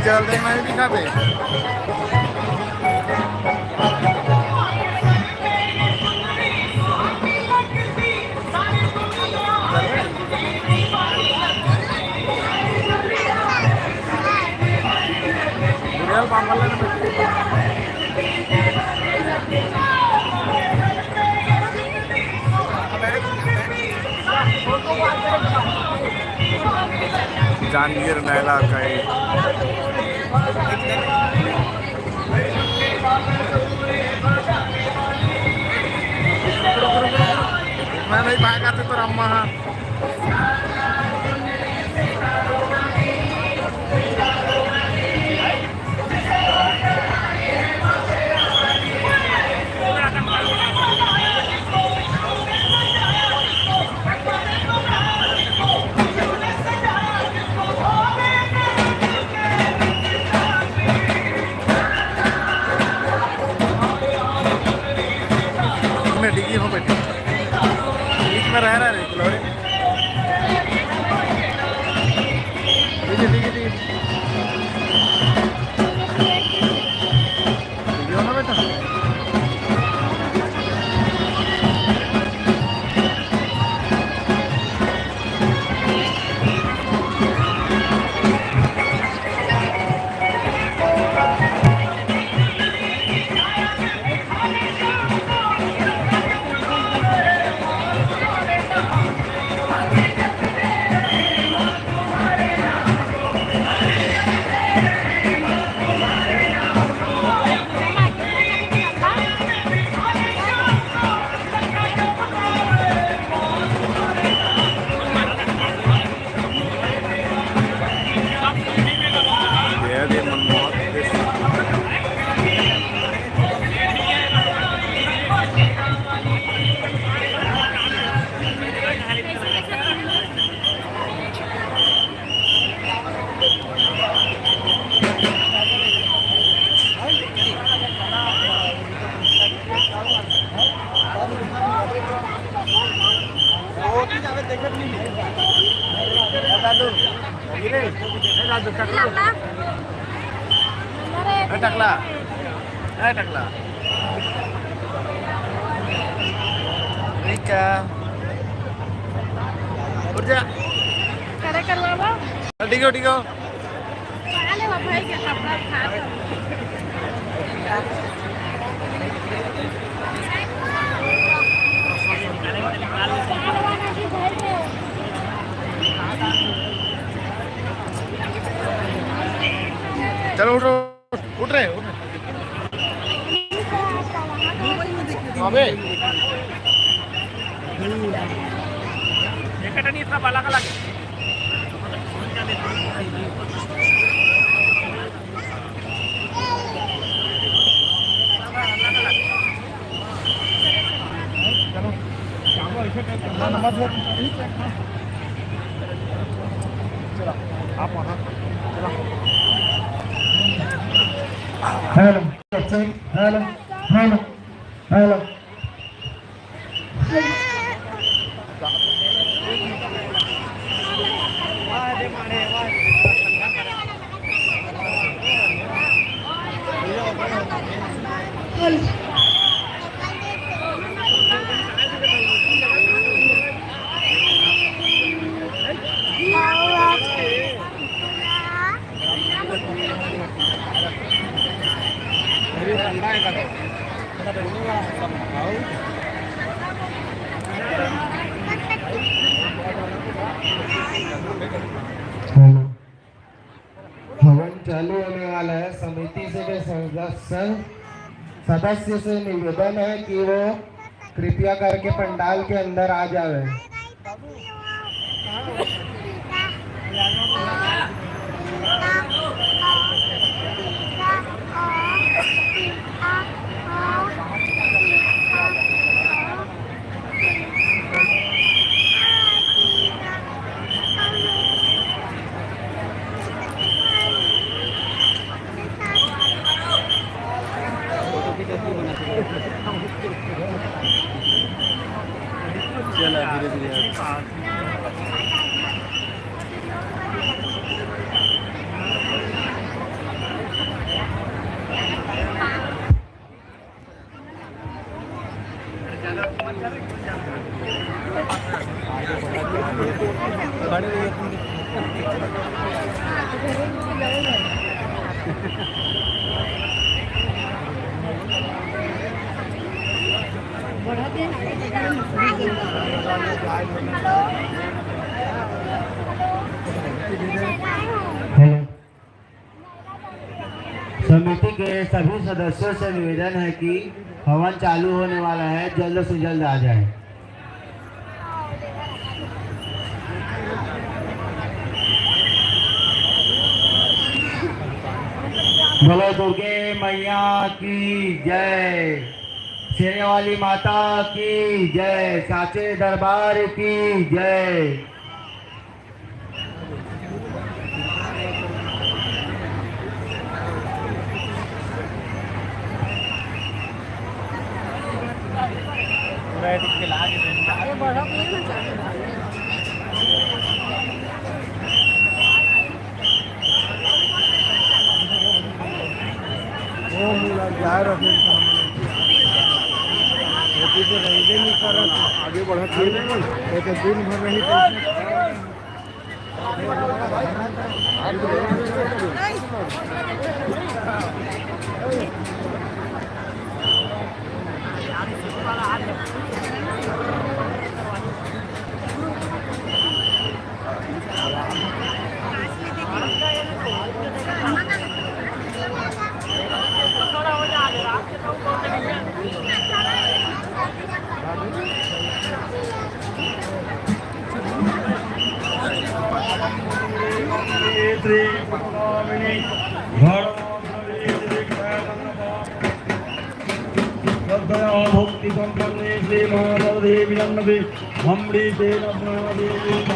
चलते मैं भी खाते जांगीर नैला कई मैं नहीं भागा तो अम्मा डिग्गी हो बैठी बीच में रह रहा है किलोरी डिग्गी हो ना बेटा टकला Rika उठ जा करे करवावा डिगो डिगो वाले वो भाई के कपड़ा खा चलो उठो उठ रहे अबे एकटा नहीं इतना बाला का लगे आप वहाँ हेलो हेलो हेलो हेलो हवन चालू होने वाला है। समिति से के सदस्य से निवेदन है कि वो कृपया करके पंडाल के अंदर आ जावे। हेलो। समिति के सभी सदस्यों से निवेदन है कि हवन चालू होने वाला है, जल्द से जल्द आ जाए। बोलो दुर्गे मैया की जय, शेरे वाली माता की जय, साचे दरबार की जय। वो मिला जा रहा फिर तो रहेंगे नहीं कर आगे बढ़ा तो दिन भर रही भक्ति संपन्ने श्री महादेवी